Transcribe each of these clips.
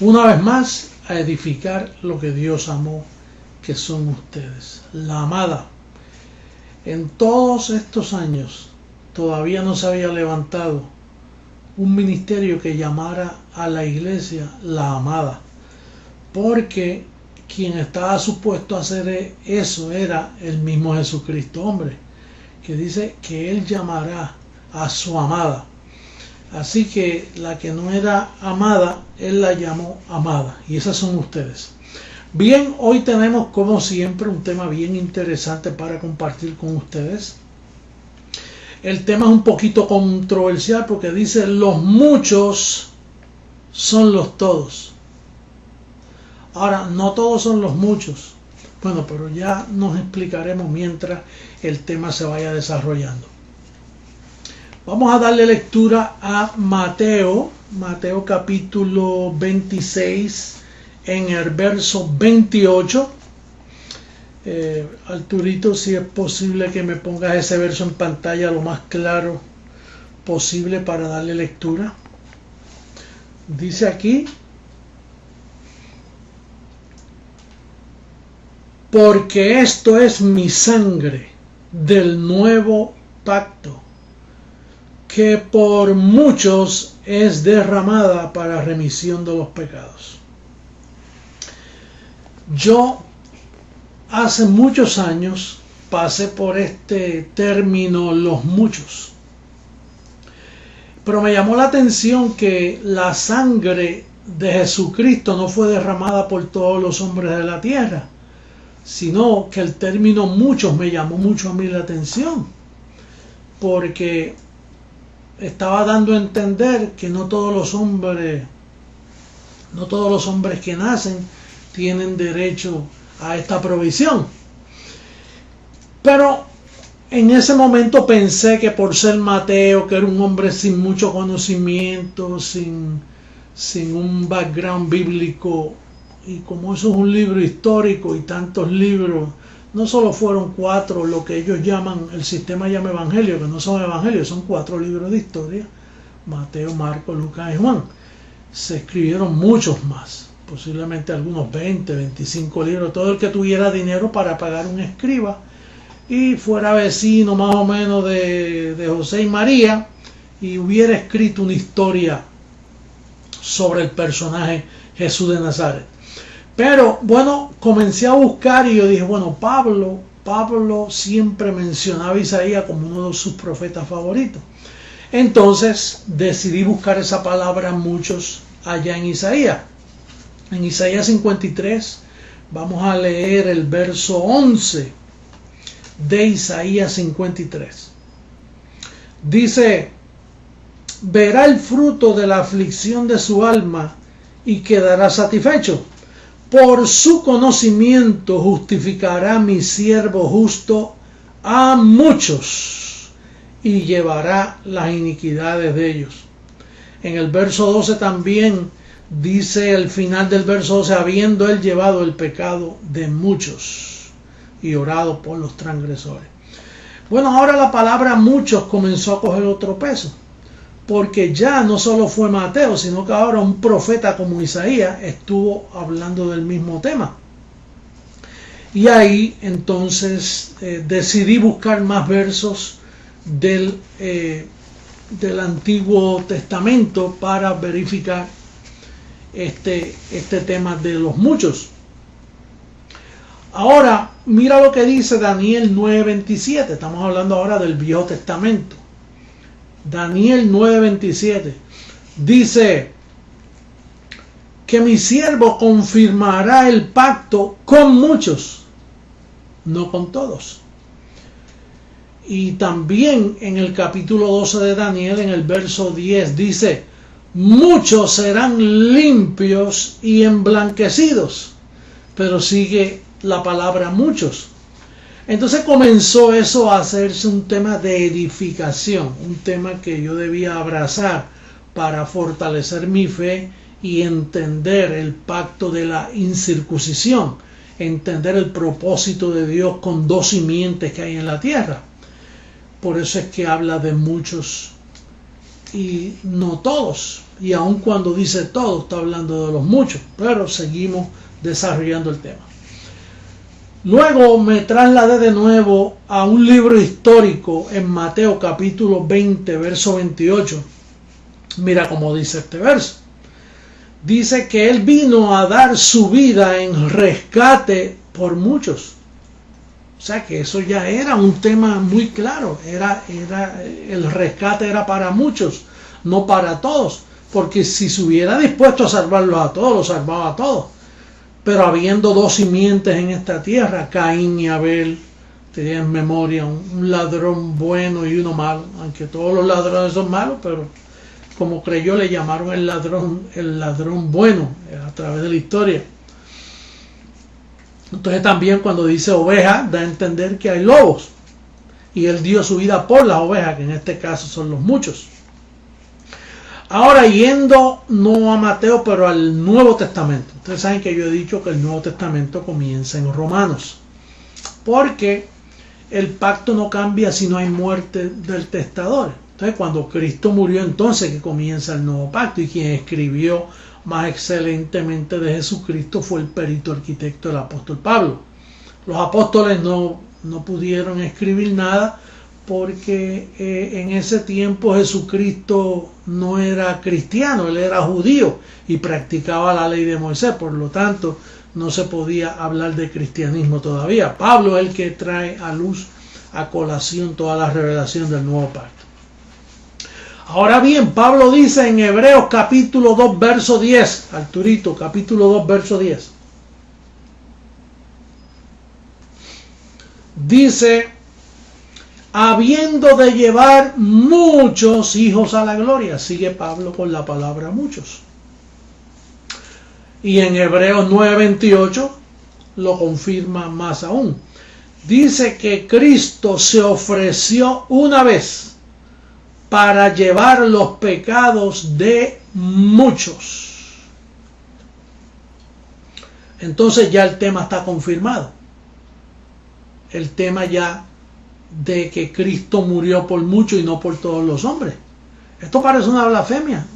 una vez más a edificar lo que Dios amó, que son ustedes, la amada. En todos estos años todavía no se había levantado un ministerio que llamara a la iglesia la amada, porque quien estaba supuesto a hacer eso era el mismo Jesucristo, hombre, que dice que él llamará a su amada. Así que la que no era amada, él la llamó amada, y esas son ustedes. Bien, hoy tenemos como siempre un tema bien interesante para compartir con ustedes. El tema es un poquito controversial porque dice: los muchos son los todos. Ahora, no todos son los muchos. Bueno, pero ya nos explicaremos mientras el tema se vaya desarrollando. Vamos a darle lectura a Mateo capítulo 26, en el verso 28. Arturito, si es posible que me pongas ese verso en pantalla lo más claro posible para darle lectura. Dice aquí: porque esto es mi sangre del nuevo pacto, que por muchos es derramada para remisión de los pecados. Yo hace muchos años pasé por este término, los muchos, pero me llamó la atención que la sangre de Jesucristo no fue derramada por todos los hombres de la tierra, sino que el término muchos me llamó mucho a mí la atención, porque estaba dando a entender que no todos los hombres que nacen tienen derecho a esta provisión. Pero en ese momento pensé que por ser Mateo, que era un hombre sin mucho conocimiento, sin un background bíblico, y como eso es un libro histórico y tantos libros, no solo fueron 4 lo que ellos llaman, el sistema llama evangelio, que no son evangelios, son 4 libros de historia: Mateo, Marcos, Lucas y Juan. Se escribieron muchos más, posiblemente algunos 20, 25 libros. Todo el que tuviera dinero para pagar un escriba y fuera vecino más o menos de José y María y hubiera escrito una historia sobre el personaje Jesús de Nazaret. Pero bueno, comencé a buscar y yo dije, bueno, Pablo siempre mencionaba a Isaías como uno de sus profetas favoritos. Entonces decidí buscar esa palabra muchos allá en Isaías. En Isaías 53 vamos a leer el verso 11 de Isaías 53. Dice: verá el fruto de la aflicción de su alma y quedará satisfecho. Por su conocimiento justificará mi siervo justo a muchos y llevará las iniquidades de ellos. En el verso 12 también dice, el final del verso 12: habiendo él llevado el pecado de muchos y orado por los transgresores. Bueno, ahora la palabra muchos comenzó a coger otro peso, porque ya no solo fue Mateo, sino que ahora un profeta como Isaías estuvo hablando del mismo tema. Y ahí entonces decidí buscar más versos del Antiguo Testamento para verificar este tema de los muchos. Ahora, mira lo que dice Daniel 9:27. Estamos hablando ahora del Viejo Testamento. Daniel 9:27 dice que mi siervo confirmará el pacto con muchos, no con todos. Y también en el capítulo 12 de Daniel, en el verso 10, dice: muchos serán limpios y emblanquecidos. Pero sigue la palabra muchos. Entonces comenzó eso a hacerse un tema de edificación, un tema que yo debía abrazar para fortalecer mi fe y entender el pacto de la incircuncisión, entender el propósito de Dios con 2 simientes que hay en la tierra. Por eso es que habla de muchos y no todos, y aun cuando dice todos está hablando de los muchos, pero seguimos desarrollando el tema. Luego me trasladé de nuevo a un libro histórico en Mateo capítulo 20 verso 28. Mira cómo dice este verso. Dice que él vino a dar su vida en rescate por muchos. O sea que eso ya era un tema muy claro. El rescate era para muchos, no para todos. Porque si se hubiera dispuesto a salvarlos a todos, los salvaba a todos. Pero habiendo dos simientes en esta tierra, Caín y Abel, tenía en memoria un ladrón bueno y uno malo. Aunque todos los ladrones son malos, pero como creyó le llamaron el ladrón bueno a través de la historia. Entonces también cuando dice oveja da a entender que hay lobos, y él dio su vida por las ovejas, que en este caso son los muchos. Ahora yendo no a Mateo pero al Nuevo Testamento. Ustedes saben que yo he dicho que el Nuevo Testamento comienza en Romanos, porque el pacto no cambia si no hay muerte del testador. Entonces cuando Cristo murió, entonces que comienza el nuevo pacto, y quien escribió más excelentemente de Jesucristo fue el perito arquitecto del apóstol Pablo. Los apóstoles no pudieron escribir nada porque en ese tiempo Jesucristo no era cristiano, él era judío y practicaba la ley de Moisés, por lo tanto no se podía hablar de cristianismo todavía. Pablo es el que trae a luz, a colación, toda la revelación del nuevo pacto. Ahora bien, Pablo dice en Hebreos capítulo 2 verso 10, Arturito, capítulo 2 verso 10, dice, habiendo de llevar muchos hijos a la gloria. Sigue Pablo con la palabra muchos. Y en Hebreos 9:28 lo confirma más aún. Dice que Cristo se ofreció una vez para llevar los pecados de muchos. Entonces ya el tema está confirmado. El tema ya de que Cristo murió por muchos y no por todos los hombres. Esto parece una blasfemia.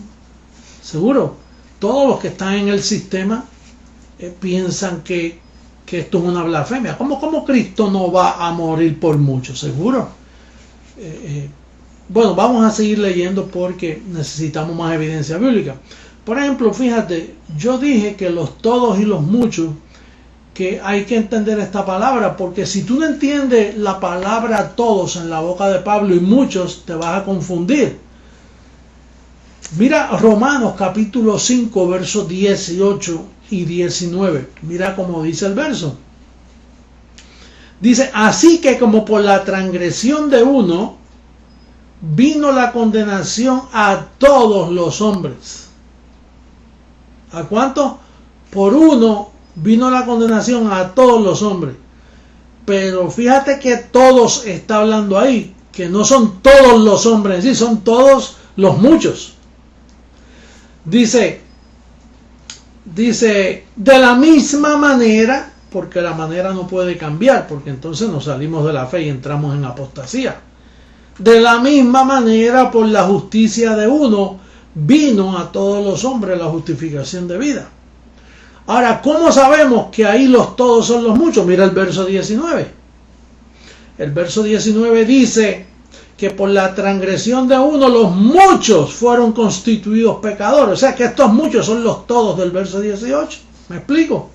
Seguro. Todos los que están en el sistema piensan que esto es una blasfemia. ¿Cómo Cristo no va a morir por muchos? Seguro. Bueno, vamos a seguir leyendo porque necesitamos más evidencia bíblica. Por ejemplo, fíjate, yo dije que los todos y los muchos, que hay que entender esta palabra, porque si tú no entiendes la palabra todos en la boca de Pablo y muchos, te vas a confundir. Mira Romanos capítulo 5 versos 18 y 19. Mira cómo dice el verso. Dice, así que como por la transgresión de uno vino la condenación a todos los hombres. ¿A cuánto? Por uno vino la condenación a todos los hombres. Pero fíjate que todos está hablando ahí, que no son todos los hombres en sí, son todos los muchos. Dice, de la misma manera, porque la manera no puede cambiar, porque entonces nos salimos de la fe y entramos en apostasía. De la misma manera, por la justicia de uno, vino a todos los hombres la justificación de vida. Ahora, ¿cómo sabemos que ahí los todos son los muchos? Mira el verso 19. El verso 19 dice que por la transgresión de uno los muchos fueron constituidos pecadores. O sea que estos muchos son los todos del verso 18. ¿Me explico?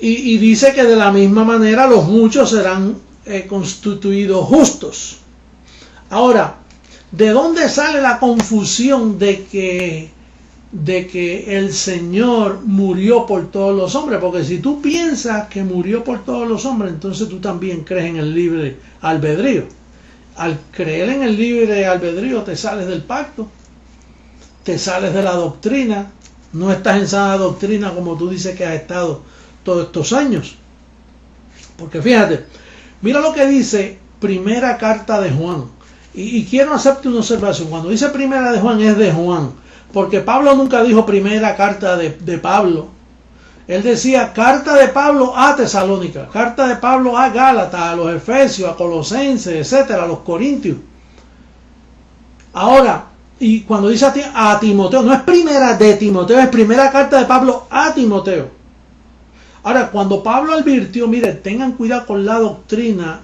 Y dice que de la misma manera los muchos serán constituidos justos. Ahora, ¿de dónde sale la confusión de que el Señor murió por todos los hombres? Porque si tú piensas que murió por todos los hombres, entonces tú también crees en el libre albedrío. Al creer en el libre albedrío te sales del pacto, te sales de la doctrina, no estás en sana doctrina como tú dices que has estado todos estos años. Porque fíjate, mira lo que dice primera carta de Juan, y quiero hacerte una observación. Cuando dice primera de Juan, es de Juan, porque Pablo nunca dijo primera carta de Pablo. Él decía carta de Pablo a Tesalónica, carta de Pablo a Gálatas, a los Efesios, a Colosenses, etcétera, a los Corintios. Ahora, y cuando dice a Timoteo, no es primera de Timoteo, es primera carta de Pablo a Timoteo. Ahora, cuando Pablo advirtió, mire, tengan cuidado con la doctrina,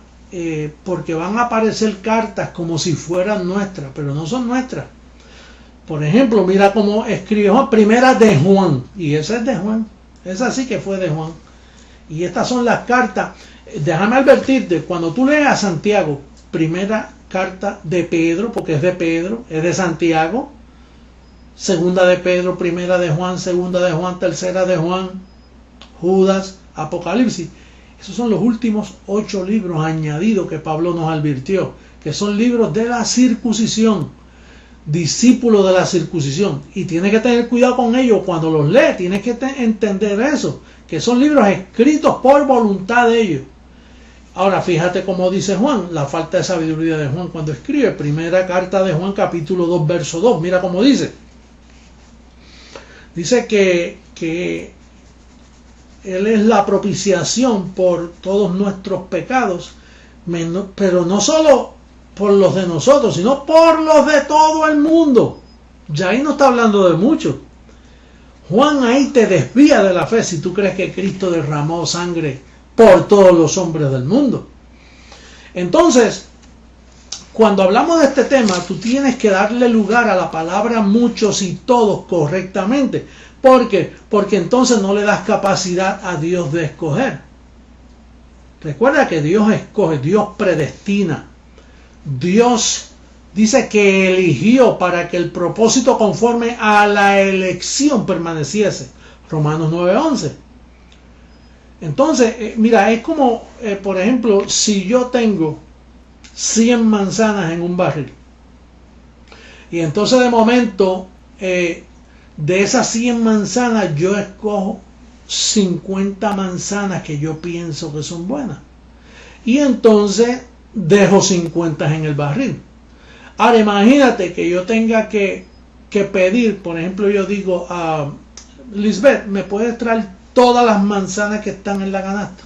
porque van a aparecer cartas como si fueran nuestras, pero no son nuestras. Por ejemplo, mira cómo escribe Juan, primera de Juan, y esa es de Juan, esa sí que fue de Juan. Y estas son las cartas. Déjame advertirte, cuando tú leas a Santiago, primera carta de Pedro, porque es de Pedro, es de Santiago, segunda de Pedro, primera de Juan, segunda de Juan, tercera de Juan, Judas, Apocalipsis. Esos son los últimos 8 libros añadidos que Pablo nos advirtió, que son libros de la circuncisión, discípulos de la circuncisión. Y tienes que tener cuidado con ellos cuando los lees, tienes que entender eso, que son libros escritos por voluntad de ellos. Ahora fíjate cómo dice Juan, la falta de sabiduría de Juan cuando escribe, primera carta de Juan capítulo 2 verso 2, mira cómo dice. Dice que Él es la propiciación por todos nuestros pecados, pero no solo por los de nosotros, sino por los de todo el mundo. Ya ahí no está hablando de mucho. Juan ahí te desvía de la fe si tú crees que Cristo derramó sangre por todos los hombres del mundo. Entonces, cuando hablamos de este tema, tú tienes que darle lugar a la palabra muchos y todos correctamente. ¿Por qué? Porque entonces no le das capacidad a Dios de escoger. Recuerda que Dios escoge, Dios predestina. Dios dice que eligió para que el propósito conforme a la elección permaneciese. Romanos 9:11. Entonces, mira, es como, por ejemplo, si yo tengo 100 manzanas en un barril. Y entonces de momento, de esas 100 manzanas, yo escojo 50 manzanas que yo pienso que son buenas. Y entonces dejo 50 en el barril. Ahora imagínate que yo tenga que pedir, por ejemplo, yo digo a Lisbeth, ¿me puedes traer todas las manzanas que están en la canasta?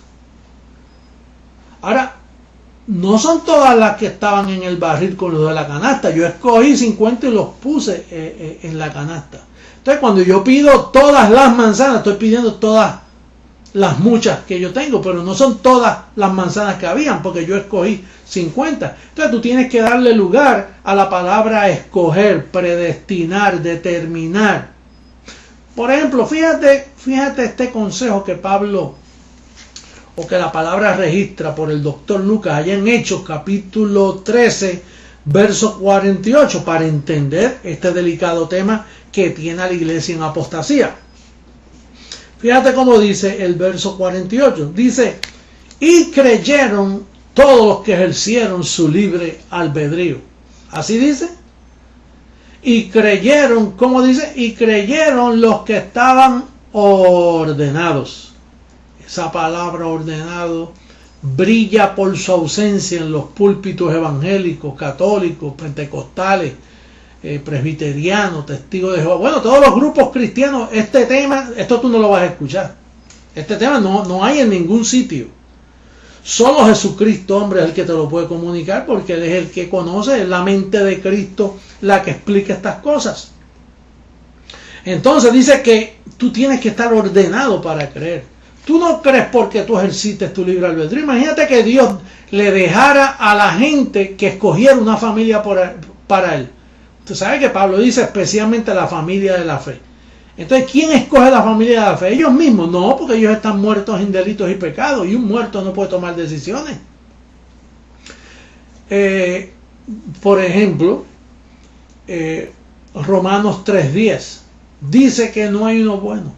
Ahora, no son todas las que estaban en el barril con los de la canasta. Yo escogí 50 y los puse en la canasta. Entonces, cuando yo pido todas las manzanas, estoy pidiendo todas las muchas que yo tengo, pero no son todas las manzanas que habían, porque yo escogí 50. Entonces, tú tienes que darle lugar a la palabra escoger, predestinar, determinar. Por ejemplo, fíjate este consejo que Pablo, o que la palabra registra por el doctor Lucas, allá en Hechos capítulo 13, verso 48, para entender este delicado tema que tiene a la iglesia en apostasía. Fíjate cómo dice el verso 48. Dice, y creyeron todos los que ejercieron su libre albedrío. Así dice. Y creyeron, ¿cómo dice? Y creyeron los que estaban ordenados. Esa palabra ordenado brilla por su ausencia en los púlpitos evangélicos, católicos, pentecostales, presbiterianos, testigos de Jehová. Bueno, todos los grupos cristianos, este tema, esto tú no lo vas a escuchar. Este tema no hay en ningún sitio. Solo Jesucristo, hombre, es el que te lo puede comunicar, porque Él es el que conoce, es la mente de Cristo la que explica estas cosas. Entonces dice que tú tienes que estar ordenado para creer. Tú no crees porque tú ejercites tu libre albedrío. Imagínate que Dios le dejara a la gente que escogiera una familia para Él. Tú sabes que Pablo dice especialmente la familia de la fe. Entonces, ¿quién escoge la familia de la fe? Ellos mismos. No, porque ellos están muertos en delitos y pecados, y un muerto no puede tomar decisiones. Por ejemplo, Romanos 3:10 dice que no hay uno bueno,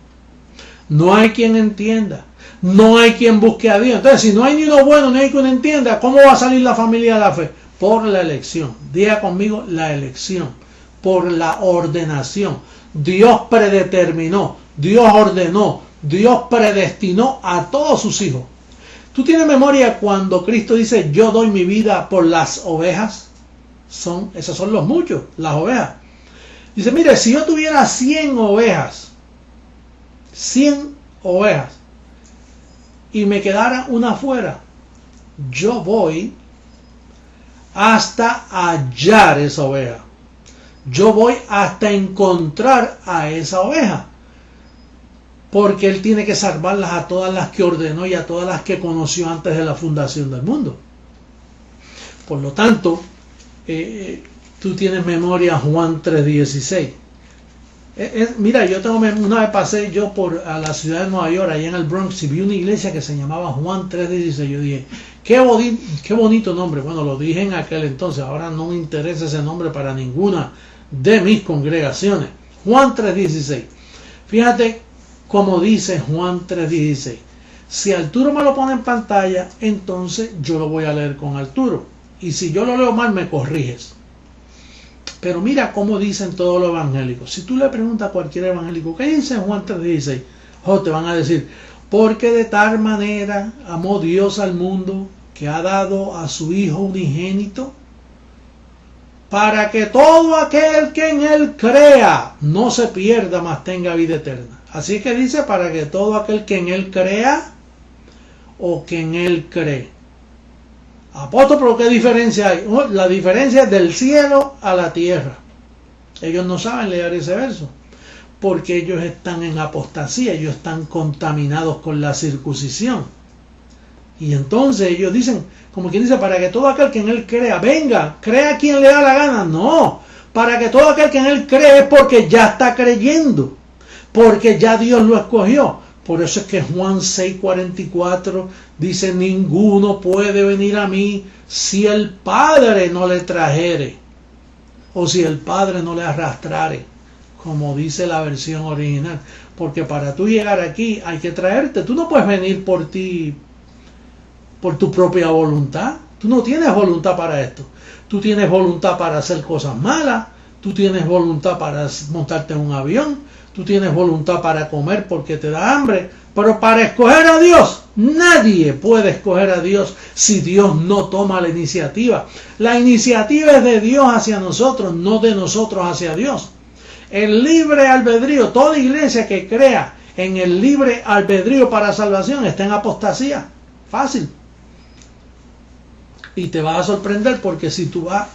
no hay quien entienda, no hay quien busque a Dios. Entonces, si no hay ni uno bueno, ni hay quien entienda, ¿cómo va a salir la familia de la fe? Por la elección. Diga conmigo, la elección, por la ordenación. Dios predeterminó, Dios ordenó, Dios predestinó a todos sus hijos. ¿Tú tienes memoria cuando Cristo dice, yo doy mi vida por las ovejas? Esos son los muchos, las ovejas. Dice, mire, si yo tuviera 100 ovejas, y me quedara una fuera, yo voy hasta hallar esa oveja. yo voy hasta encontrar a esa oveja, porque Él tiene que salvarlas a todas las que ordenó y a todas las que conoció antes de la fundación del mundo. Por lo tanto, tú tienes memoria Juan 3:16. Mira, yo tengo una vez pasé yo por a la ciudad de Nueva York, allá en el Bronx, y vi una iglesia que se llamaba Juan 3:16. Yo dije, qué bonito nombre. Bueno, lo dije en aquel entonces, ahora no me interesa ese nombre para ninguna de mis congregaciones. Juan 3:16. Fíjate cómo dice Juan 3:16. Si Arturo me lo pone en pantalla, entonces yo lo voy a leer con Arturo. Y si yo lo leo mal, me corriges. Pero mira cómo dicen todos los evangélicos. Si tú le preguntas a cualquier evangélico, ¿qué dice Juan 3:16? Te van a decir, porque de tal manera amó Dios al mundo que ha dado a su Hijo unigénito, para que todo aquel que en Él crea no se pierda, mas tenga vida eterna. Así que dice, para que todo aquel que en Él crea o que en Él cree. Apóstol, pero ¿qué diferencia hay? La diferencia es del cielo a la tierra. Ellos no saben leer ese verso, porque ellos están en apostasía, ellos están contaminados con la circuncisión. Y entonces ellos dicen, como quien dice, para que todo aquel que en Él crea, venga, crea quien le da la gana. No, para que todo aquel que en Él cree es porque ya está creyendo, porque ya Dios lo escogió. Por eso es que Juan 6:44 dice, ninguno puede venir a mí si el Padre no le trajere, o si el Padre no le arrastrare, como dice la versión original. Porque para tú llegar aquí hay que traerte. Tú no puedes venir por ti, por tu propia voluntad. Tú no tienes voluntad para esto. Tú tienes voluntad para hacer cosas malas. Tú tienes voluntad para montarte en un avión. Tú tienes voluntad para comer porque te da hambre, pero para escoger a Dios, nadie puede escoger a Dios si Dios no toma la iniciativa. La iniciativa es de Dios hacia nosotros, no de nosotros hacia Dios. El libre albedrío, toda iglesia que crea en el libre albedrío para salvación está en apostasía. Fácil. Y te vas a sorprender porque si tú vas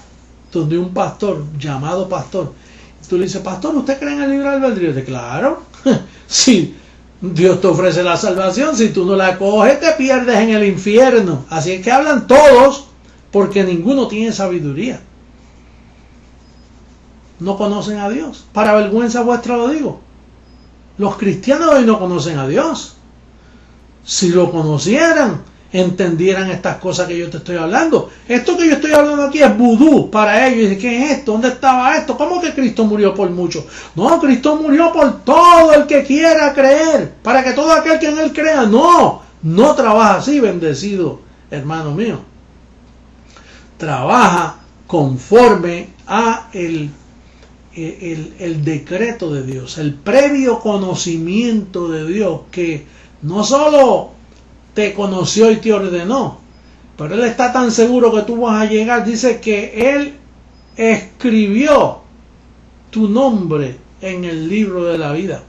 donde un pastor, llamado pastor, tú le dices, pastor, ¿usted cree en el libre albedrío? Dice, claro. Sí, Dios te ofrece la salvación. Si tú no la coges, te pierdes en el infierno. Así es que hablan todos, porque ninguno tiene sabiduría. No conocen a Dios. Para vergüenza vuestra lo digo. Los cristianos hoy no conocen a Dios. Si lo conocieran, entendieran estas cosas que yo te estoy hablando. Esto que yo estoy hablando aquí es vudú para ellos. Y ¿qué es esto? ¿Dónde estaba esto? ¿Cómo que Cristo murió por muchos? No, Cristo murió por todo el que quiera creer, para que todo aquel que en Él crea. No, no trabaja así, bendecido hermano mío. Trabaja conforme a el decreto de Dios, el previo conocimiento de Dios, que no solo te conoció y te ordenó, pero Él está tan seguro que tú vas a llegar. Dice que Él escribió tu nombre en el libro de la vida.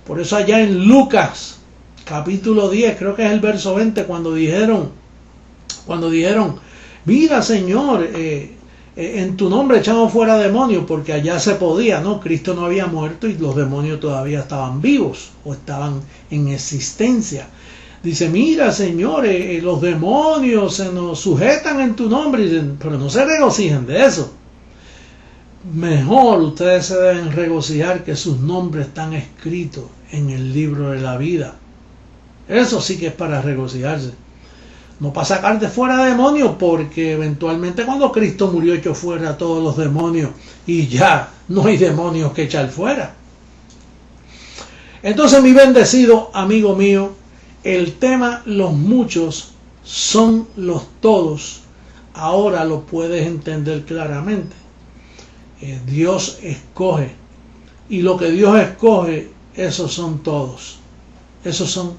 Por eso allá en Lucas capítulo 10, creo que es el verso 20, cuando dijeron, mira Señor, en tu nombre echamos fuera demonios, porque allá se podía, ¿no? Cristo no había muerto y los demonios todavía estaban vivos o estaban en existencia. Dice, mira Señor, los demonios se nos sujetan en tu nombre. Dicen, pero no se regocijen de eso. Mejor ustedes se deben regocijar que sus nombres están escritos en el libro de la vida. Eso sí que es para regocijarse. No para sacar de fuera demonios, porque eventualmente cuando Cristo murió echó fuera a todos los demonios y ya no hay demonios que echar fuera. Entonces, mi bendecido amigo mío, el tema los muchos son los todos. Ahora lo puedes entender claramente. Dios escoge, y lo que Dios escoge, esos son todos. Esos son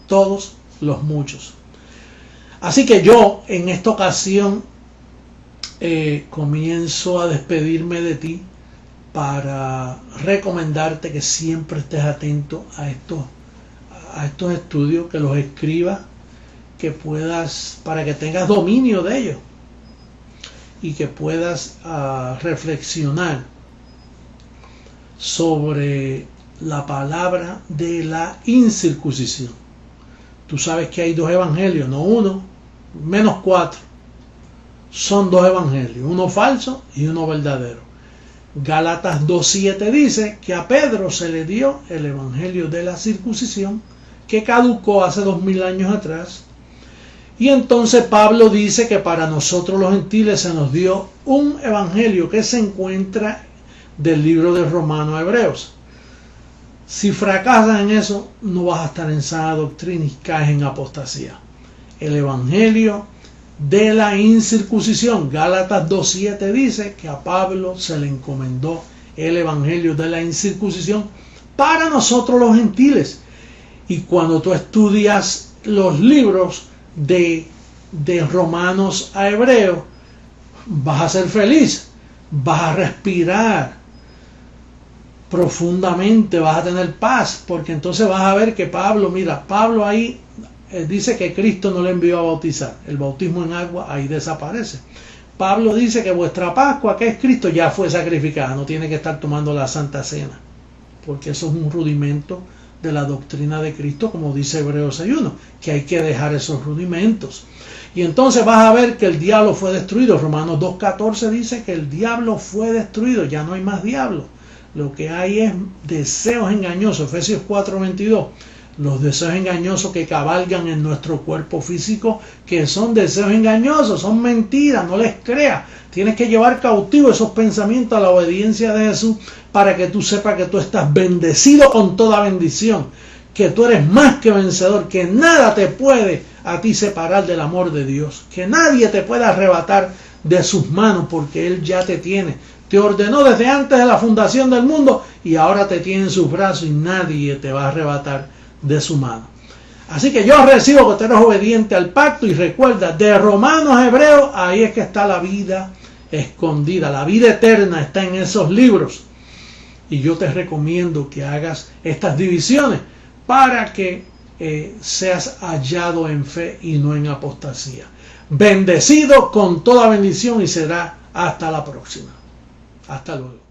todos los muchos. Así que yo en esta ocasión comienzo a despedirme de ti para recomendarte que siempre estés atento a estos estudios, que los escribas, que puedas, para que tengas dominio de ellos y que puedas reflexionar sobre la palabra de la incircuncisión. Tú sabes que hay dos evangelios, no uno, menos cuatro. Son dos evangelios, uno falso y uno verdadero. Gálatas 2:7 dice que a Pedro se le dio el evangelio de la circuncisión que caducó hace 2000 años atrás. Y entonces Pablo dice que para nosotros los gentiles se nos dio un evangelio que se encuentra del libro de Romanos a Hebreos. Si fracasas en eso, no vas a estar en sana doctrina y caes en apostasía. El evangelio de la incircuncisión, Gálatas 2:7 dice que a Pablo se le encomendó el evangelio de la incircuncisión para nosotros los gentiles. Y cuando tú estudias los libros de Romanos a Hebreos, vas a ser feliz, vas a respirar profundamente, vas a tener paz, porque entonces vas a ver que Pablo, mira, Pablo ahí dice que Cristo no le envió a bautizar, el bautismo en agua ahí desaparece. Pablo dice que vuestra Pascua, que es Cristo, ya fue sacrificada, no tiene que estar tomando la Santa Cena, porque eso es un rudimento de la doctrina de Cristo, como dice Hebreos 6:1, que hay que dejar esos rudimentos. Y entonces vas a ver que el diablo fue destruido. Romanos 2:14 dice que el diablo fue destruido, ya no hay más diablo. Lo que hay es deseos engañosos. Efesios 4:22, los deseos engañosos que cabalgan en nuestro cuerpo físico, que son deseos engañosos, son mentiras, no les creas. Tienes que llevar cautivo esos pensamientos a la obediencia de Jesús para que tú sepas que tú estás bendecido con toda bendición, que tú eres más que vencedor, que nada te puede a ti separar del amor de Dios, que nadie te pueda arrebatar de sus manos, porque Él ya te tiene. Te ordenó desde antes de la fundación del mundo y ahora te tiene en sus brazos y nadie te va a arrebatar de su mano. Así que yo recibo que tú eres obediente al pacto, y recuerda, de Romanos a Hebreos, ahí es que está la vida escondida, la vida eterna está en esos libros. Y yo te recomiendo que hagas estas divisiones para que seas hallado en fe y no en apostasía. Bendecido con toda bendición y será hasta la próxima. Hasta luego.